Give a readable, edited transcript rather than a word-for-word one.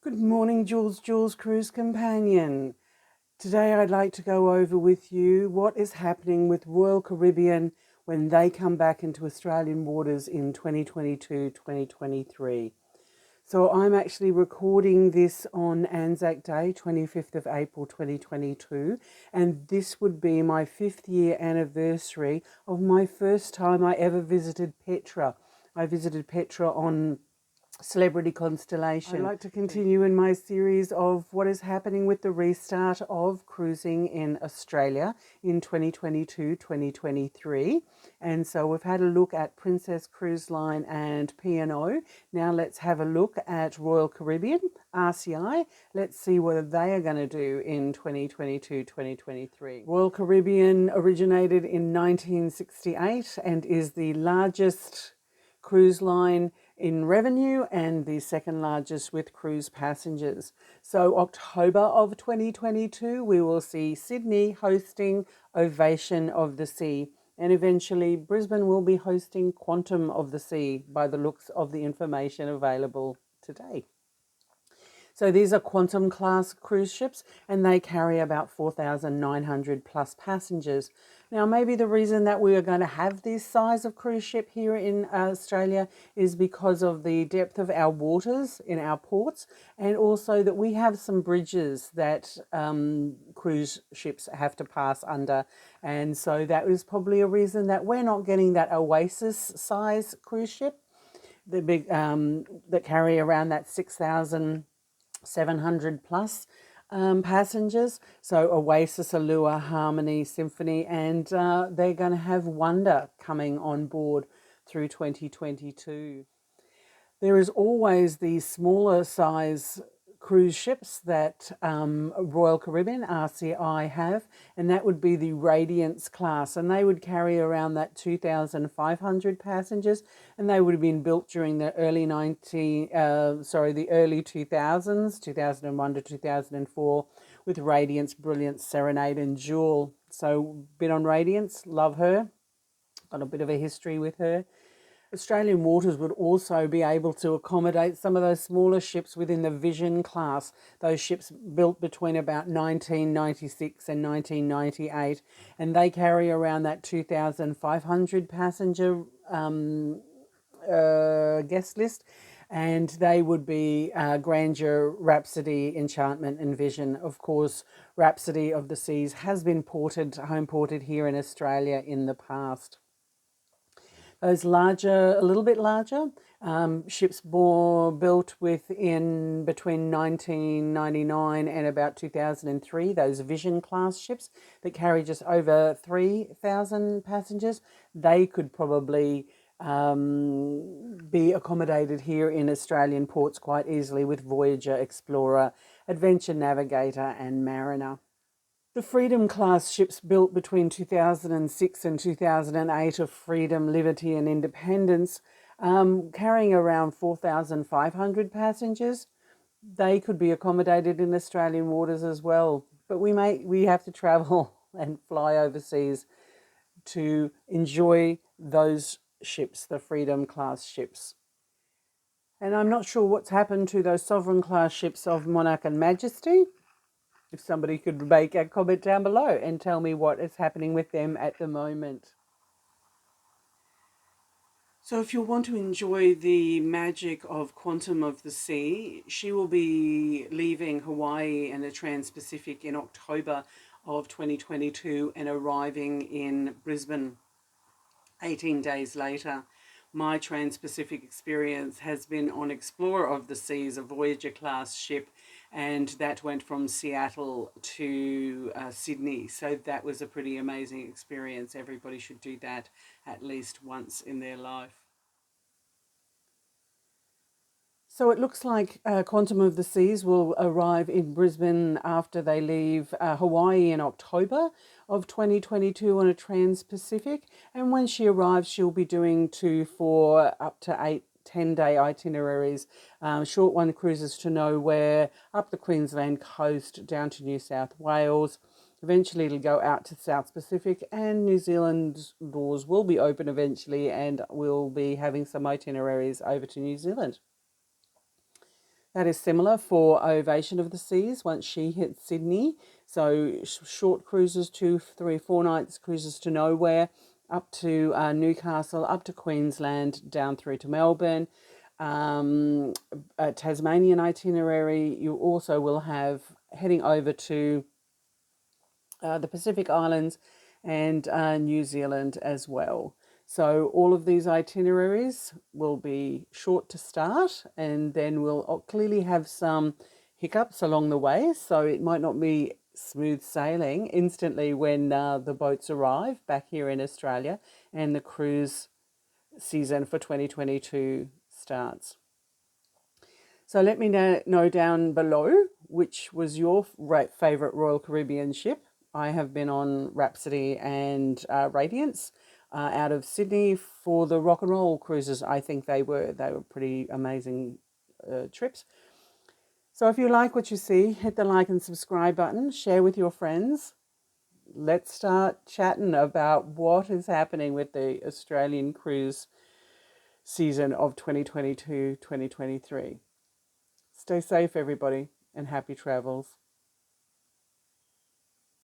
Good morning, Jules Cruise Companion. Today I'd like to go over with you what is happening with Royal Caribbean when they come back into Australian waters in 2022-2023. So I'm actually recording this on ANZAC Day, 25th of April 2022, and this would be my 5th year anniversary of my first time I ever visited Petra. I visited Petra on Celebrity Constellation. I'd like to continue in my series of what is happening with the restart of cruising in Australia in 2022-2023. And so we've had a look at Princess Cruise Line and P&O. Now let's have a look at Royal Caribbean, RCI. Let's see what they are going to do in 2022-2023. Royal Caribbean originated in 1968 and is the largest cruise line in revenue and the second largest with cruise passengers. So October of 2022, we will see Sydney hosting Ovation of the Sea, and eventually Brisbane will be hosting Quantum of the Sea by the looks of the information available today. So these are Quantum class cruise ships and they carry about 4,900 plus passengers. Now, maybe the reason that we are going to have this size of cruise ship here in Australia is because of the depth of our waters in our ports, and also that we have some bridges that cruise ships have to pass under. And so that is probably a reason that we're not getting that Oasis size cruise ship, the big that carry around that 6,700 plus passengers. So Oasis, Allure, Harmony, Symphony, and they're going to have Wonder coming on board through 2022. There is always the smaller size cruise ships that Royal Caribbean, RCI, have, and that would be the Radiance class, and they would carry around that 2,500 passengers, and they would have been built during the early the early 2000s, 2001 to 2004, with Radiance, Brilliance, Serenade, and Jewel. So, been on Radiance, love her, got a bit of a history with her. Australian waters would also be able to accommodate some of those smaller ships within the Vision class, those ships built between about 1996 and 1998, and they carry around that 2,500 passenger guest list, and they would be Grandeur, Rhapsody, Enchantment and Vision. Of course, Rhapsody of the Seas has been home ported here in Australia in the past. Those larger, a little bit larger, ships built between 1999 and about 2003, those Vision class ships that carry just over 3,000 passengers, they could probably be accommodated here in Australian ports quite easily with Voyager, Explorer, Adventure Navigator and Mariner. The Freedom class ships built between 2006 and 2008 of Freedom, Liberty and Independence, carrying around 4,500 passengers. They could be accommodated in Australian waters as well, but we have to travel and fly overseas to enjoy those ships, the Freedom class ships. And I'm not sure what's happened to those Sovereign class ships of Monarch and Majesty. If somebody could make a comment down below and tell me what is happening with them at the moment. So if you want to enjoy the magic of Quantum of the Sea, she will be leaving Hawaii and the Trans-Pacific in October of 2022 and arriving in Brisbane 18 days later. My Trans-Pacific experience has been on Explorer of the Seas, a Voyager class ship, and that went from Seattle to Sydney. So that was a pretty amazing experience. Everybody should do that at least once in their life. So it looks like Quantum of the Seas will arrive in Brisbane after they leave Hawaii in October of 2022 on a Trans-Pacific. And when she arrives, she'll be doing 2, 4, up to 8, 10-day itineraries, short one cruises to nowhere, up the Queensland coast, down to New South Wales. Eventually it'll go out to South Pacific, and New Zealand's doors will be open eventually, and we'll be having some itineraries over to New Zealand. That is similar for Ovation of the Seas once she hits Sydney. So short cruises, 2, 3, 4 nights cruises to nowhere, up to Newcastle, up to Queensland, down through to Melbourne. A Tasmanian itinerary. You also will have heading over to the Pacific Islands and New Zealand as well. So all of these itineraries will be short to start, and then we'll clearly have some hiccups along the way. So it might not be smooth sailing instantly when the boats arrive back here in Australia and the cruise season for 2022 starts. So let me know down below which was your favourite Royal Caribbean ship. I have been on Rhapsody and Radiance out of Sydney for the rock and roll cruises. I think they were pretty amazing trips. So if you like what you see, hit the like and subscribe button, share with your friends. Let's start chatting about what is happening with the Australian cruise season of 2022-2023. Stay safe, everybody, and happy travels.